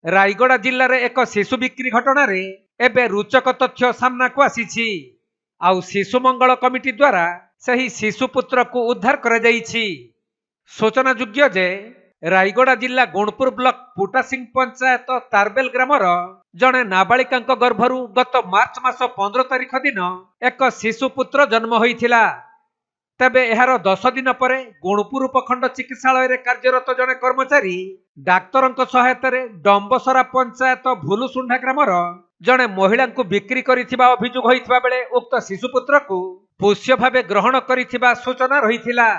रायगड़ा जिले में एक शिशु बिक्री घटना रे एबे रुचक तथ्य सामना को आसीछि। आउ शिशु मंगल कमिटी द्वारा सही शिशु पुत्र को उद्धार कर जाइछि। सूचना योग्य जे रायगड़ा जिला गुणपुर ब्लॉक पुटासिंह पंचायत तारबेल ग्रामर जड़े नाबालिका गर्भरु गत मार्च मास 15 तारिख दिन एक शिशु पुत्र जन्म होइथिला। तेबे एहार 10 दिन पर गुणपुर उपखंड चिकित्सालय कार्यरत जड़े कर्मचारी डाक्तर सहायता डंबसरा पंचायत भुलुसुंडा ग्रामर जड़े महिला को बिक्री करिथिबा अभियोग होइथिबा बेले उक्त शिशुपुत्र को पोष्य भावे ग्रहण करिथिबा सूचना रहिथिला।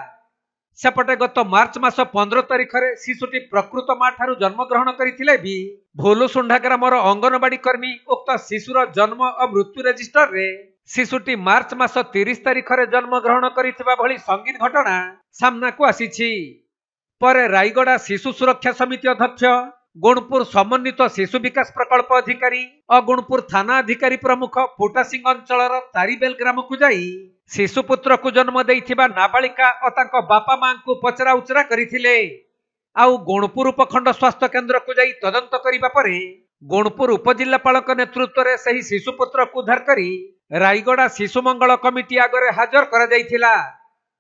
सेपटे गत मार्च मास 15 तारिख रे शिशुटी प्रकृत मां ठारू जन्म ग्रहण करथिले भी भुलुसुंडा ग्रामर अंगनवाड़ी कर्मी उक्त शिशुर जन्म और मृत्यु रजिस्टर रे शिशुटी मार्च मास 30 तारिख रे जन्म ग्रहण करिथिबा भली संगीन घटना सामना को आसीछि। परे रायगड़ा शिशु सुरक्षा समिति अध्यक्ष गुणपुर समन्वित शिशु विकास प्रकल्प अधिकारी और गुणपुर थाना अधिकारी प्रमुख पुटासिंह अंचल तारीबेल ग्राम को जाई शिशुपुत्र को जन्म देइथिबा नाबालिका और तांको बापा मां को पचरा उचरा करिथिले। आउ गुणपुर उपखंड स्वास्थ्य केन्द्र को जाई तदंत करिबा परे गुणपुर उपजिल्लापाल नेतृत्व में सही शिशुपुत्र को उद्धार करी रायगड़ा शिशु मंगल कमिटी आगे हाजर करा जाइथिला।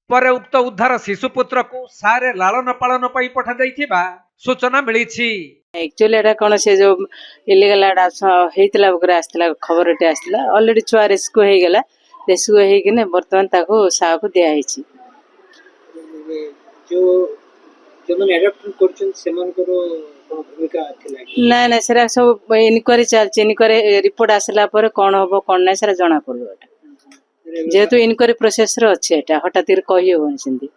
परे उक्त उद्धार शिशुपुत्र को सारे लालन पालन पई पठा जाइथिबा सूचना मिली। एक्चुअली एटा कोन से जो इलीगल एटा हेतिला बकरा आस्तिला खबर एटा आस्तिला ऑलरेडी छुआ रेस्क्यू हे गेला। रेस्क्यू हे किने वर्तमान ताको साहा को दिया हिची। जो जो मन एडॉप्ट करछन सेमन करो भूमिका थिला ना ना सेरा सब इनक्वारी चलछ। इनक्वारी रिपोर्ट आसला पर कोन होबो कोन नै सेरा जणा पड़ो एटा जेतु इनक्वारी प्रोसेस रो अछि। एटा हठात कहि होबन सिंदी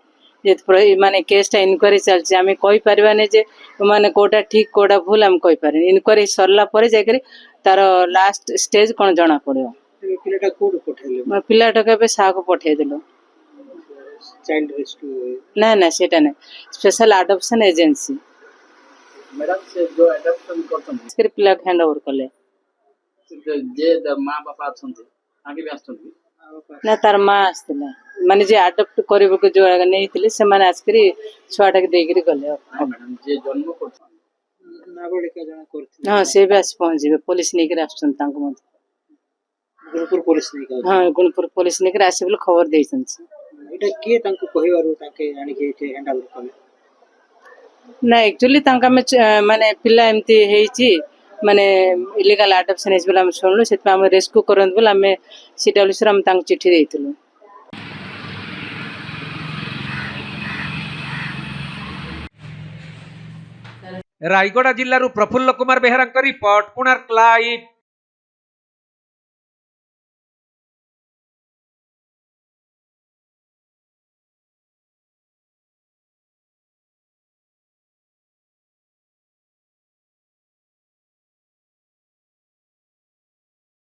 माने केसटा इनक्वारी चलछ। आमे कहि परबा नै जे माने कोटा ठीक कोटा भूल हम कहि पारे। इनक्वारी सरला परे जाकरी तार लास्ट स्टेज कोन जणा पड़ो। पिलाटा कोड पठैले पिलाटा के साहा को पठै देलो चाइल्ड रेस्क्यू ना ना सेटा नै स्पेशल अडॉप्शन एजेंसी मैडम से जो एडॉप्शन करछन फिर पिला हैंड ओवर कले जे द मां बापा छथि आगे भी आछथि ना तार मां आस्तिला माने जे अडॉप्ट करबो के जो नैथिले से माने आस्करी छुआटा के देगिरी गले। मैडम जे जन्म करछन नाबालिका जणा करथि हां से भी आस पहुंच जेबे पुलिस नै के आछन तांको मत गुणपुर पुलिस नै का हां गुणपुर पुलिस नै के आसे बोल खबर देइछन। एटा के तांको कहिवारु ताके आनी के हैंड ओवर कले ना एक्चुअली तांका में माने पिला एमती हेइची माने इलीगल अडॉप्शन हेज बोला हम सुनलु सेत हम रेस्क्यू करन बोला हम सीडब्ल्यूसी रा हम तांक चिट्ठी देइतलु। रायगड़ा जिल्लारू प्रफुल्ल कुमार बेहरा रिपोर्ट कोणार्क लाइव।